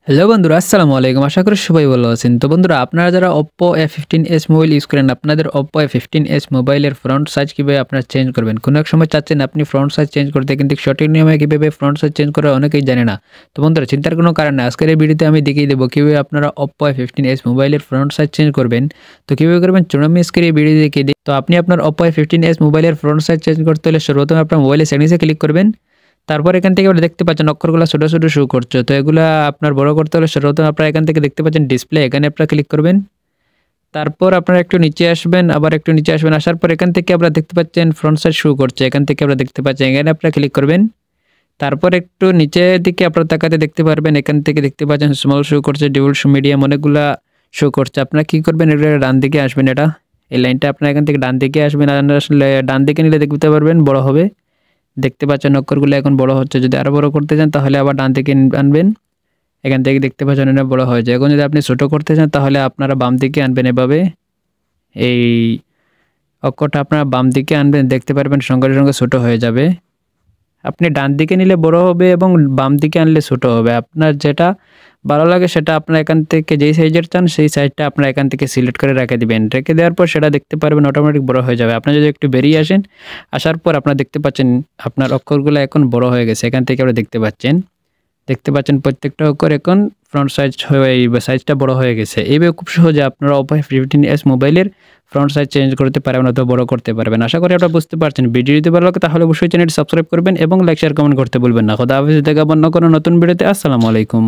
Hello বন্ধুরা, আসসালামু আলাইকুম। আশা করি সবাই ভালো আছেন। তো বন্ধুরা, আপনারা যারা Oppo A15s মোবাইল ইউজ করেন, আপনাদের Oppo A15s মোবাইলের ফ্রন্ট সাইজ কিভাবে আপনারা চেঞ্জ করবেন? কোনো এক সময় চাচ্ছেন আপনি ফ্রন্ট সাইজ চেঞ্জ করতে, কিন্তু সঠিক নিয়মে কিভাবে ফ্রন্ট সাইজ চেঞ্জ করে অনেকেই জানে না। তো বন্ধুরা, চিন্তার কোনো কারণ নেই। আজকের এই ভিডিওতে আমি দেখিয়ে দেবো কিভাবে আপনারা Oppo A15s মোবাইলের ফ্রন্ট সাইজ চেঞ্জ করবেন। তো কিভাবে করবেন চলুন আমি আজকের এই ভিডিও দেখিয়ে দিই। তো আপনি আপনার Oppo A15s মোবাইলের ফ্রন্ট সাইজ চেঞ্জ করতে হলে সর্বপ্রথম আপনার মোবাইলের সেটিংসে ক্লিক করবেন। তারপর এখান থেকে আপনি দেখতে পাচ্ছেন অক্ষরগুলো ছোট, ছোট শো করছে। তো এগুলা আপনার বড় করতে হলে সর্বপ্রথম আপনারা এখান থেকে দেখতে পাচ্ছেন ডিসপ্লে, এখানে আপনারা ক্লিক করবেন। তারপর আপনারা একটু নিচে আসবেন, আবার একটু নিচে আসবেন। আসার পর এখান থেকে আপনারা দেখতে পাচ্ছেন ফ্রন্ট সাইড শো করছে। এখান থেকে আপনারা দেখতে পাচ্ছেন, এখানে আপনারা ক্লিক করবেন। তারপর একটু নিচের দিকে আপনারা তাকাতে দেখতে পারবেন, এখান থেকে দেখতে পাচ্ছেন স্মল শো করছে, ডবল শো, মিডিয়াম অনেকগুলা শো করছে। আপনারা কী করবেন, এটা ডান দিকে আসবেন। এই লাইনটা আপনারা এখান থেকে ডান দিকে আসবেন। আর আসলে ডান দিকে নিলে দেখতে পারবেন বড় হবে। দেখতে পাচ্ছেন অক্ষরগুলো এখন বড় হচ্ছে। যদি আরও বড় করতে চান তাহলে আবার ডান দিকে আনবেন। এখান থেকে দেখতে পাচ্ছেন এটা বড় হয়ে যায়। এখন যদি আপনি ছোটো করতে চান তাহলে আপনারা বাম দিকে আনবেন। এভাবে এই অক্ষরটা আপনারা বাম দিকে আনবেন, দেখতে পারবেন সঙ্গে সঙ্গে ছোটো হয়ে যাবে। আপনি ডান দিকে নিলে বড় হবে এবং বাম দিকে আনলে ছোটো হবে। আপনার যেটা ভালো লাগে সেটা আপনারা এখান থেকে যেই সাইজের চান সেই সাইজটা আপনারা এখান থেকে সিলেক্ট করে রেখে দিবেন। রেখে দেওয়ার পর সেটা দেখতে পারবেন অটোমেটিক বড় হয়ে যাবে। আপনি যদি একটু বেরিয়ে আসেন, আসার পর আপনারা দেখতে পাচ্ছেন আপনার অক্ষরগুলো এখন বড় হয়ে গেছে। এখান থেকে আপনারা দেখতে পাচ্ছেন প্রত্যেকটা অক্ষর এখন ফ্রন্ট সাইজ হয়ে সাইজটা বড় হয়ে গেছে। এইভাবে খুব সহজে আপনারা Oppo A15s মোবাইলের ফ্রন্ট সাইজ চেঞ্জ করতে পারবেন অথবা বড় করতে পারবেন। আশা করি আপনারা বুঝতে পারছেন। ভিডিও যদি ভালো লাগে তাহলে অবশ্যই চ্যানেলটি সাবস্ক্রাইব করবেন এবং লাইক শেয়ার কমেন্ট করতে ভুলবেন না। খোদা হাফেজ, দেখা অন্য কোনো নতুন ভিডিওতে। আসসালামু আলাইকুম।